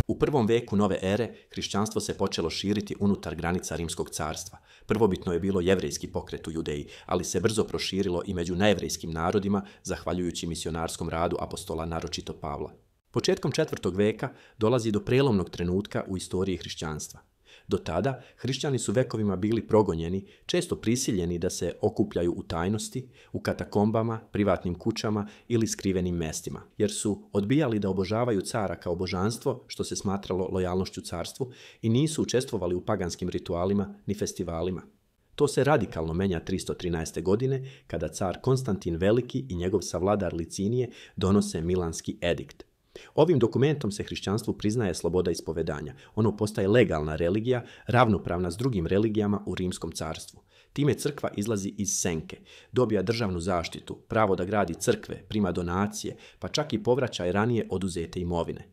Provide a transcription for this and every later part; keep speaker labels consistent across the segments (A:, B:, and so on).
A: U prvom veku nove ere hrišćanstvo se počelo širiti unutar granica Rimskog carstva. Prvobitno je bilo jevrejski pokret u Judeji, ali se brzo proširilo i među nejevrejskim narodima, zahvaljujući misionarskom radu apostola, naročito Pavla. Početkom 4. veka dolazi do prelomnog trenutka u istoriji hrišćanstva. Do tada hrišćani su vekovima bili progonjeni, često prisiljeni da se okupljaju u tajnosti, u katakombama, privatnim kućama ili skrivenim mestima, jer su odbijali da obožavaju cara kao božanstvo, što se smatralo lojalnošću carstvu, i nisu učestvovali u paganskim ritualima ni festivalima. To se radikalno menja 313. godine, kada car Konstantin Veliki i njegov savladar Licinije donose Milanski edikt. Ovim dokumentom se hrišćanstvu priznaje sloboda ispovedanja. Ono postaje legalna religija, ravnopravna s drugim religijama u Rimskom carstvu. Time crkva izlazi iz senke, dobija državnu zaštitu, pravo da gradi crkve, prima donacije, pa čak i povraćaj ranije oduzete imovine.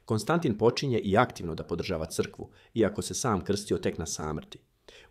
A: Konstantin počinje i aktivno da podržava crkvu, iako se sam krstio tek na samrti.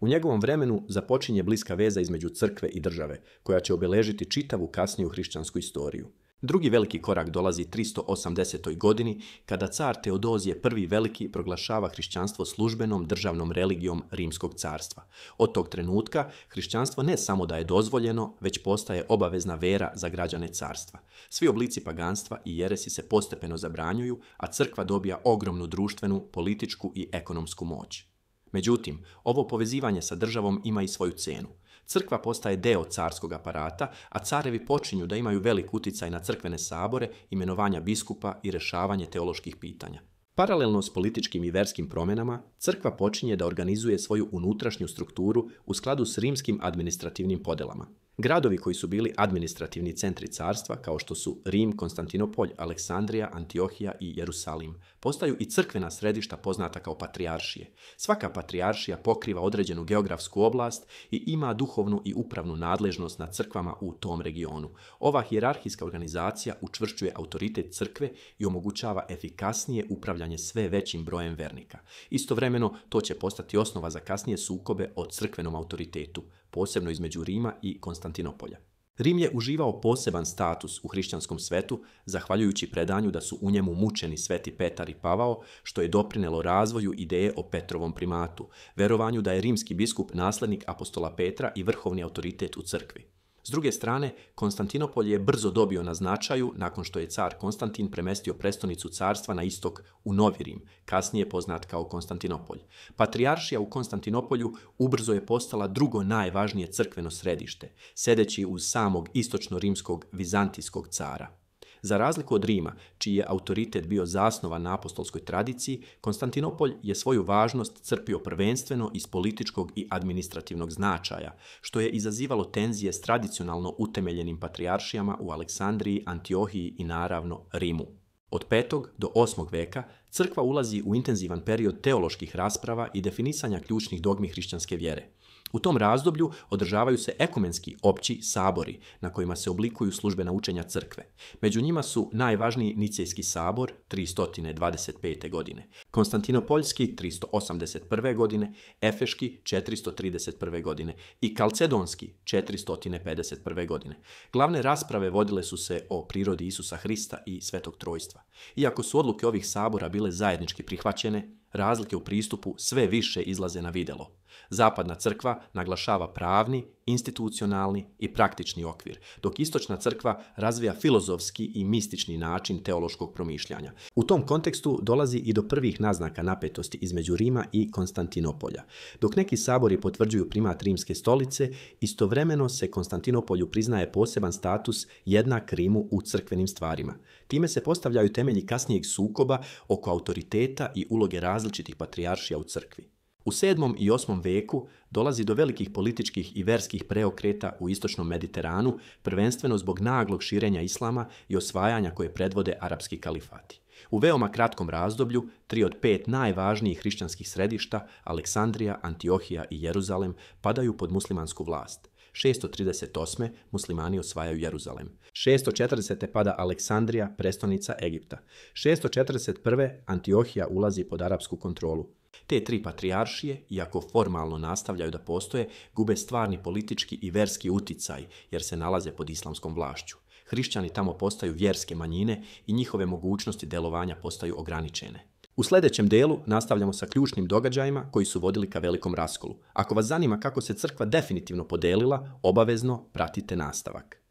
A: U njegovom vremenu započinje bliska veza između crkve i države, koja će obeležiti čitavu kasniju hrišćansku istoriju. Drugi veliki korak dolazi 380. godini, kada car Teodozije I Veliki proglašava hrišćanstvo službenom državnom religijom Rimskog carstva. Od tog trenutka hrišćanstvo ne samo da je dozvoljeno, već postaje obavezna vera za građane carstva. Svi oblici paganstva i jeresi se postepeno zabranjuju, a crkva dobija ogromnu društvenu, političku i ekonomsku moć. Međutim, ovo povezivanje sa državom ima i svoju cenu. Crkva postaje deo carskog aparata, a carevi počinju da imaju velik uticaj na crkvene sabore, imenovanja biskupa i rješavanje teoloških pitanja. Paralelno s političkim i verskim promjenama, crkva počinje da organizuje svoju unutrašnju strukturu u skladu s rimskim administrativnim podelama. Gradovi koji su bili administrativni centri carstva, kao što su Rim, Konstantinopolj, Aleksandrija, Antiohija i Jerusalim, postaju i crkvena središta poznata kao patrijaršije. Svaka patrijaršija pokriva određenu geografsku oblast i ima duhovnu i upravnu nadležnost nad crkvama u tom regionu. Ova hijerarhijska organizacija učvršćuje autoritet crkve i omogućava efikasnije upravljanje sve većim brojem vernika. Istovremeno, to će postati osnova za kasnije sukobe o crkvenom autoritetu, posebno između Rima i Konstantinopolja. Rim je uživao poseban status u hrišćanskom svetu, zahvaljujući predanju da su u njemu mučeni sveti Petar i Pavao, što je doprinelo razvoju ideje o Petrovom primatu, verovanju da je rimski biskup naslednik apostola Petra i vrhovni autoritet u crkvi. S druge strane, Konstantinopolj je brzo dobio na značaju nakon što je car Konstantin premestio prestonicu carstva na istok u Novi Rim, kasnije poznat kao Konstantinopolj. Patrijaršija u Konstantinopolju ubrzo je postala drugo najvažnije crkveno središte, sedeći uz samog istočno-rimskog vizantijskog cara. Za razliku od Rima, čiji je autoritet bio zasnovan na apostolskoj tradiciji, Konstantinopolj je svoju važnost crpio prvenstveno iz političkog i administrativnog značaja, što je izazivalo tenzije s tradicionalno utemeljenim patrijaršijama u Aleksandriji, Antiohiji i naravno Rimu. Od 5. do 8. veka crkva ulazi u intenzivan period teoloških rasprava i definisanja ključnih dogmi hrišćanske vjere. U tom razdoblju održavaju se ekumenski opći sabori na kojima se oblikuju službena učenja crkve. Među njima su najvažniji Nicejski sabor 325. godine, Konstantinopoljski 381. godine, Efeški 431. godine i Kalcedonski 451. godine. Glavne rasprave vodile su se o prirodi Isusa Hrista i Svetog Trojstva. Iako su odluke ovih sabora bile zajednički prihvaćene, razlike u pristupu sve više izlaze na videlo. Zapadna crkva naglašava pravni, institucionalni i praktični okvir, dok istočna crkva razvija filozofski i mistični način teološkog promišljanja. U tom kontekstu dolazi i do prvih naznaka napetosti između Rima i Konstantinopolja. Dok neki sabori potvrđuju primat rimske stolice, istovremeno se Konstantinopolju priznaje poseban status jednak Rimu u crkvenim stvarima. Time se postavljaju temelji kasnijeg sukoba oko autoriteta i uloge različitih patrijaršija u crkvi. U 7. i 8. veku dolazi do velikih političkih i verskih preokreta u istočnom Mediteranu, prvenstveno zbog naglog širenja islama i osvajanja koje predvode arapski kalifati. U veoma kratkom razdoblju, 3 od 5 najvažnijih hrišćanskih središta, Aleksandrija, Antiohija i Jeruzalem, padaju pod muslimansku vlast. 638. muslimani osvajaju Jeruzalem. 640. pada Aleksandrija, prestonica Egipta. 641. Antiohija ulazi pod arapsku kontrolu. Te tri patrijaršije, iako formalno nastavljaju da postoje, gube stvarni politički i verski uticaj jer se nalaze pod islamskom vlašću. Hrišćani tamo postaju vjerske manjine i njihove mogućnosti delovanja postaju ograničene. U sljedećem delu nastavljamo sa ključnim događajima koji su vodili ka velikom raskolu. Ako vas zanima kako se crkva definitivno podelila, obavezno pratite nastavak.